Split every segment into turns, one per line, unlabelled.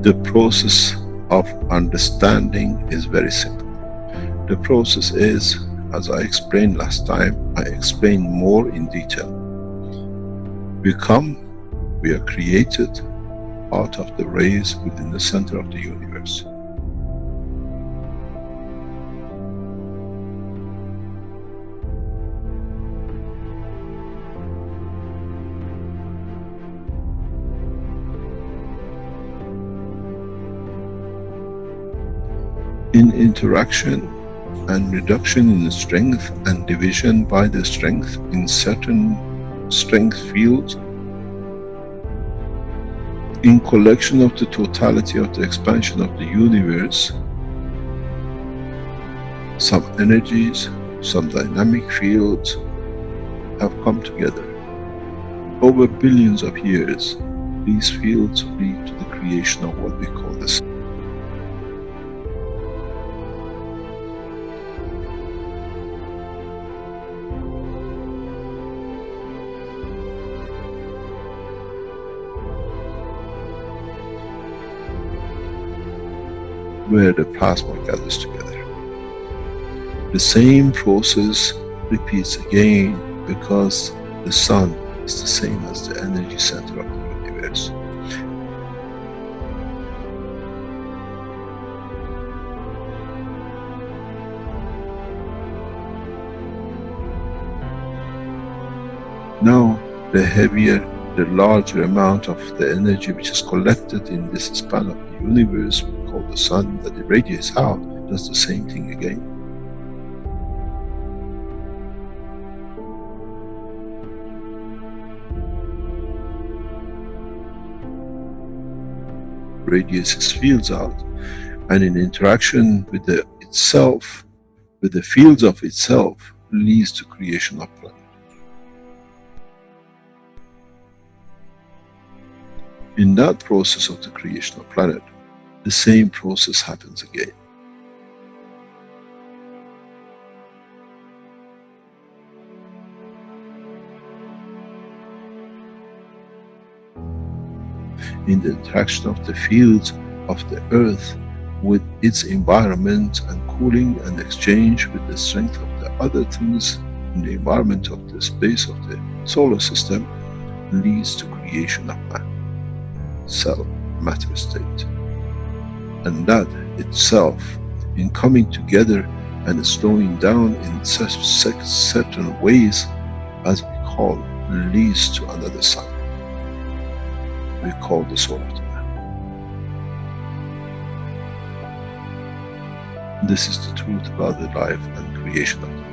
The process of understanding is very simple. The process is, as I explained last time, I explain more in detail. We are created out of the rays within the center of the universe. In interaction and reduction in strength and division by the strength in certain strength fields, in collection of the totality of the expansion of the universe, some energies, some dynamic fields have come together. Over billions of years, these fields lead to the creation of what we call the sun. Where the plasma gathers together. The same process repeats again because the sun is the same as the energy center of the universe. Now, the heavier, the larger amount of the energy which is collected in this span of the universe, we call the sun, that irradiates out, does the same thing again. Radiates its fields out, and in interaction with the itself, with the fields of itself, leads to creation of planet. In that process of the creation of planet, the same process happens again. In the interaction of the fields of the earth with its environment and cooling and exchange with the strength of the other things in the environment of the space of the solar system, leads to creation of man, cell, matter state. And that itself, in coming together and slowing down in certain ways, as we call, leads to another sun. We call the soul of the man. This is the truth about the life and creation of the man.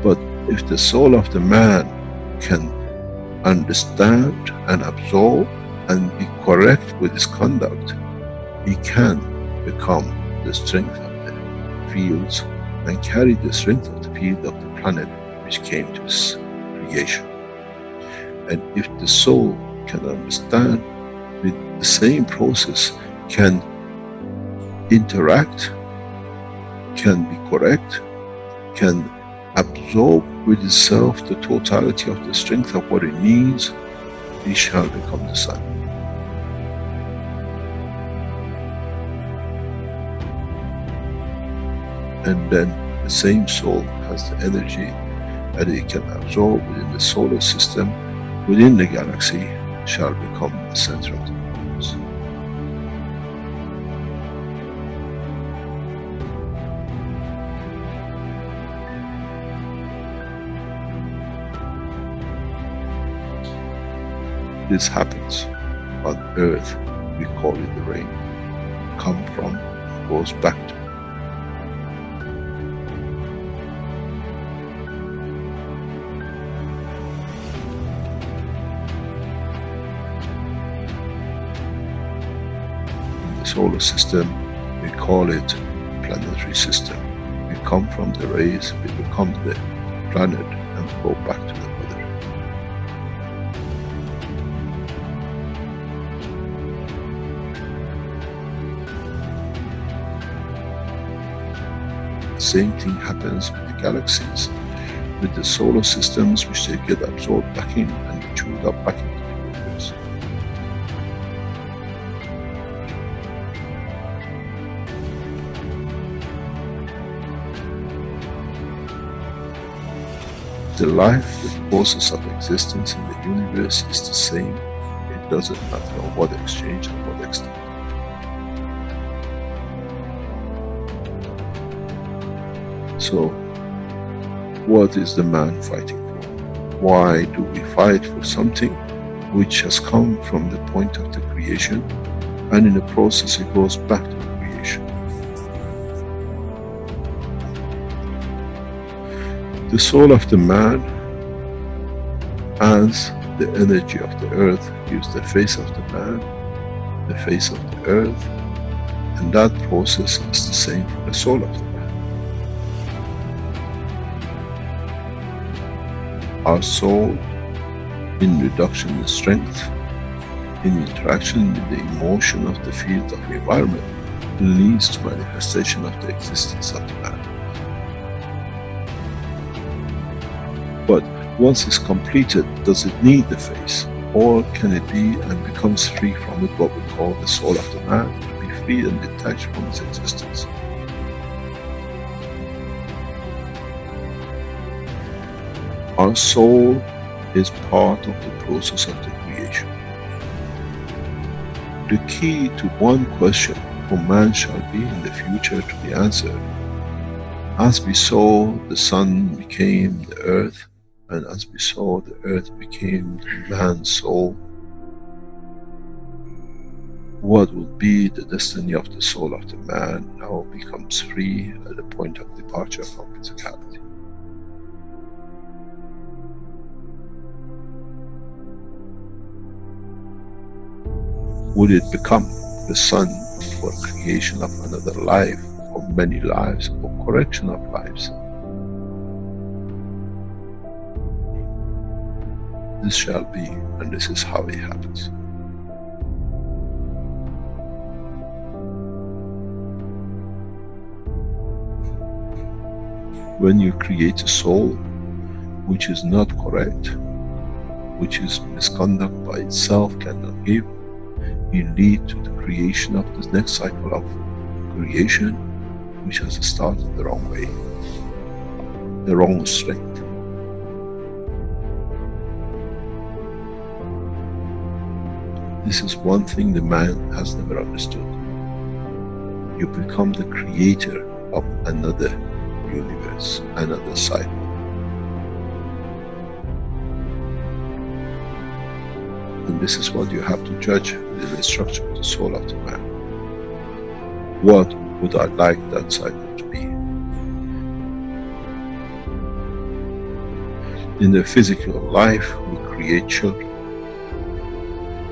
But if the soul of the man can understand and absorb and be correct with his conduct, he can become the strength of the fields and carry the strength of the field of the planet which came to his creation. And if the soul can understand with the same process, can interact, can be correct, can absorb with itself the totality of the strength of what it needs, he shall become the sun. And then the same soul has the energy that it can absorb within the solar system, within the galaxy, shall become the center of the universe. This happens on earth, we call it the rain. Come from, goes back to. Solar system, we call it planetary system. We come from the rays, we become the planet and go back to the mother. The same thing happens with the galaxies, with the solar systems, which they get absorbed back in and chewed up back into the universe. The life, the process of existence in the universe is the same. It doesn't matter on what exchange and what extent. So, what is the man fighting for? Why do we fight for something which has come from the point of the creation, and in the process it goes back to the creation? The soul of the man as the energy of the earth gives the face of the man, the face of the earth, and that process is the same for the soul of the man. Our soul, in reduction in strength, in interaction with the emotion of the field of the environment, leads to manifestation of the existence of the man. But once it's completed, does it need the face? Or can it be and becomes free from it, what we call the soul of the man, to be free and detached from its existence? Our soul is part of the process of the creation. The key to one question for man shall be in the future to be answered. As we saw the sun became the earth, and as we saw the earth became man's soul, what will be the destiny of the soul of the man now becomes free at the point of departure from physicality? Would it become the sun for creation of another life, or many lives, or correction of lives? This shall be, and this is how it happens. When you create a soul which is not correct, which is misconduct by itself, cannot give, you lead to the creation of this next cycle of creation, which has started the wrong way, the wrong strength. This is one thing the man has never understood. You become the creator of another universe, another cycle. And this is what you have to judge within the structure of the soul of the man. What would I like that cycle to be? In the physical life, we create children.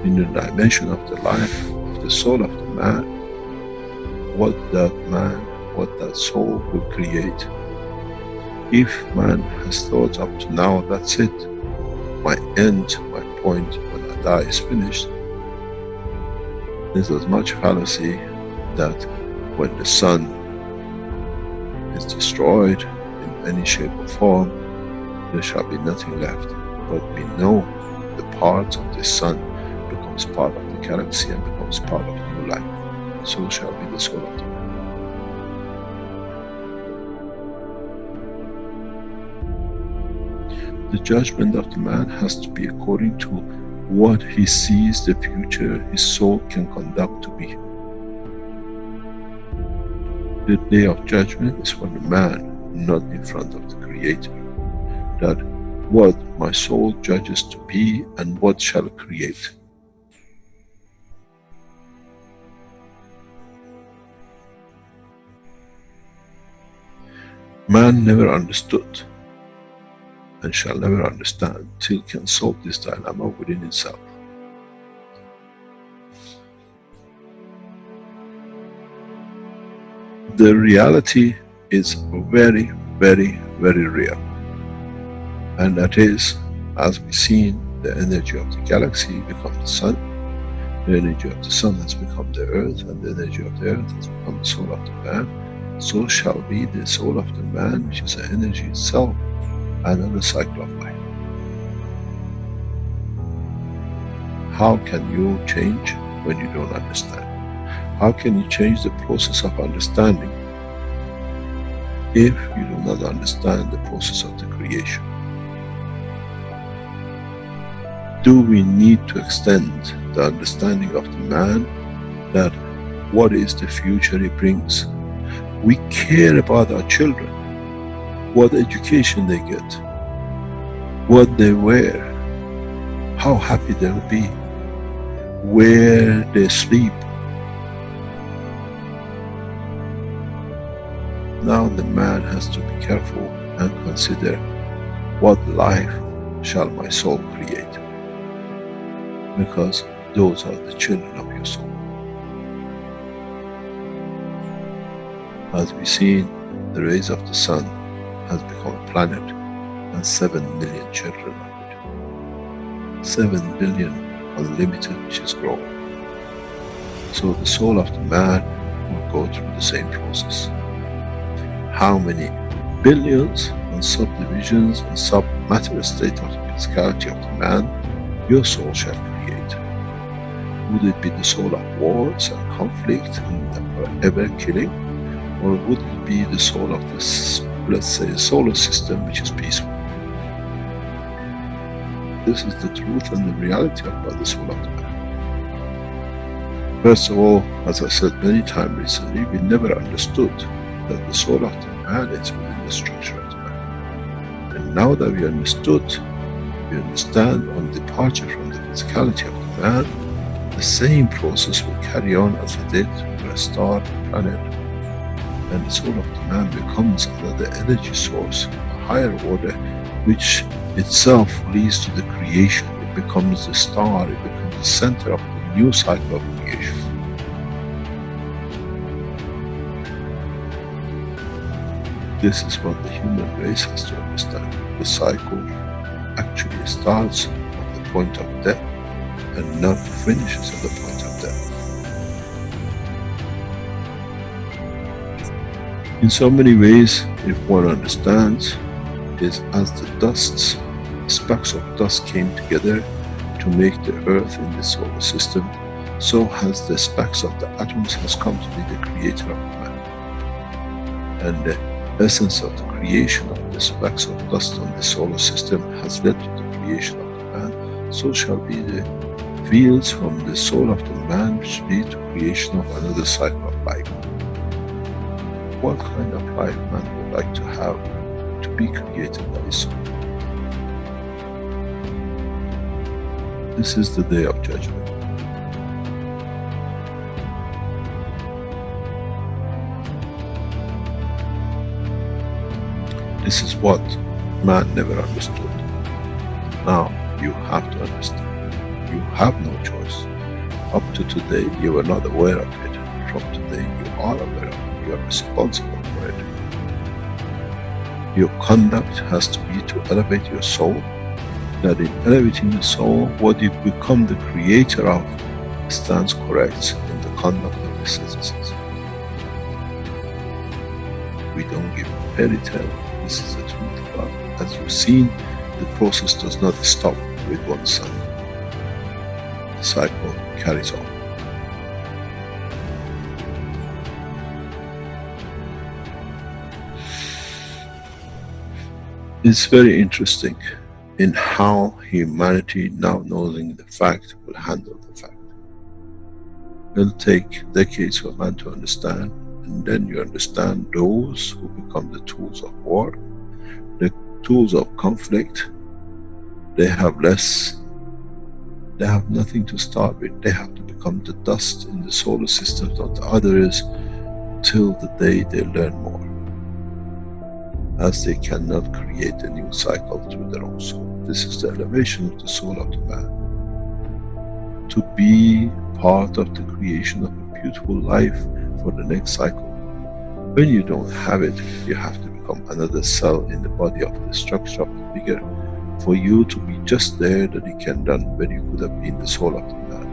In the dimension of the life of the soul of the man, what that soul will create. If man has thought up to now, that's it, my end, my point, when I die is finished, there's as much fallacy that when the sun is destroyed in any shape or form, there shall be nothing left. But we know the parts of the sun becomes part of the galaxy and becomes part of new life. So shall be the soul of the man. The judgment of the man has to be according to what he sees the future his soul can conduct to be. The day of judgment is for the man, not in front of the Creator. That what my soul judges to be and what shall create. Man never understood and shall never understand till can solve this dilemma within itself. The reality is very, very, very real. And that is, as we've seen, the energy of the galaxy becomes the sun, the energy of the sun has become the earth, and the energy of the earth has become the soul of the man, so shall be the soul of the man, which is the energy itself, another cycle of life. How can you change when you don't understand? How can you change the process of understanding if you do not understand the process of the creation? Do we need to extend the understanding of the man that what is the future he brings? We care about our children, what education they get, what they wear, how happy they will be, where they sleep. Now the man has to be careful and consider, what life shall my soul create? Because those are the children of your soul. As we see, the rays of the sun has become a planet and 7 million children of it. 7 billion unlimited, which is growing. So the soul of the man will go through the same process. How many billions and subdivisions and sub-matter state of the physicality of the man your soul shall create? Would it be the soul of wars and conflict and ever killing? Or would it be the soul of this, let's say, solar system, which is peaceful? This is the truth and the reality about the soul of the man. First of all, as I said many times recently, we never understood that the soul of the man is within the structure of the man. And now that we understood, we understand on departure from the physicality of the man, the same process will carry on as it did for a star, a planet, and the soul of the man becomes another energy source, a higher order, which itself leads to the creation. It becomes the star, it becomes the center of the new cycle of creation. This is what the human race has to understand. The cycle actually starts at the point of death and not finishes at the point of death. In so many ways, if one understands, is as the dusts, specks of dust came together to make the earth in the solar system, so has the specks of the atoms has come to be the creator of man. And the essence of the creation of the specks of dust on the solar system has led to the creation of the man, so shall be the fields from the soul of the man, which lead to creation of another cycle of life. What kind of life man would like to have to be created by his soul? This is the day of judgment. This is what man never understood. Now you have to understand. You have no choice. Up to today you were not aware of it. From today you are aware of it. You are responsible for it. Your conduct has to be to elevate your soul. That in elevating the soul, what you become the creator of stands correct in the conduct of the citizens. We don't give fairy tale. This is the truth about it. As you've seen, the process does not stop with one sun. The cycle carries on. It's very interesting in how humanity, now knowing the fact, will handle the fact. It'll take decades for man to understand, and then you understand those who become the tools of war, the tools of conflict. They have less, they have nothing to start with. They have to become the dust in the solar systems of the others till the day they learn more, as they cannot create a new cycle through their own soul. This is the elevation of the soul of the man. To be part of the creation of a beautiful life for the next cycle. When you don't have it, you have to become another cell in the body of the structure of the bigger, for you to be just there that you can run when you could have been the soul of the man.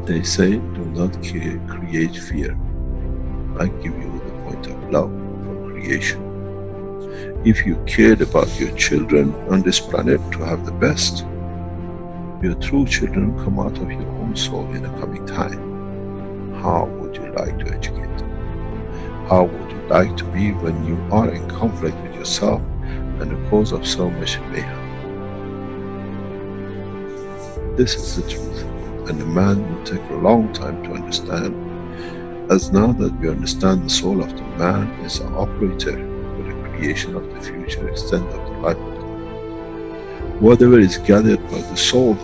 They say, do not create fear. I give you the point of love for creation. If you cared about your children on this planet to have the best, your true children come out of your own soul in the coming time. How would you like to educate them? How would you like to be when you are in conflict with yourself and the cause of so much mayhem? This is the truth, and a man will take a long time to understand, as now that we understand the soul of the man is an operator for the creation of the future extent of the life of the man. Whatever is gathered by the soul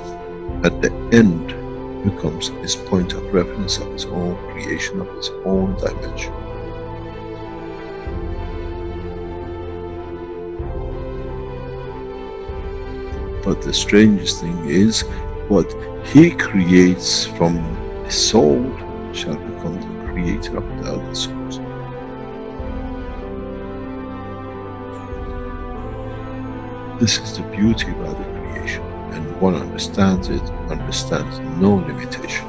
at the end becomes his point of reference of his own creation of his own dimension. But the strangest thing is, what he creates from his soul shall become the creator of the other souls. This is the beauty about the creation, and one understands it, understands no limitation.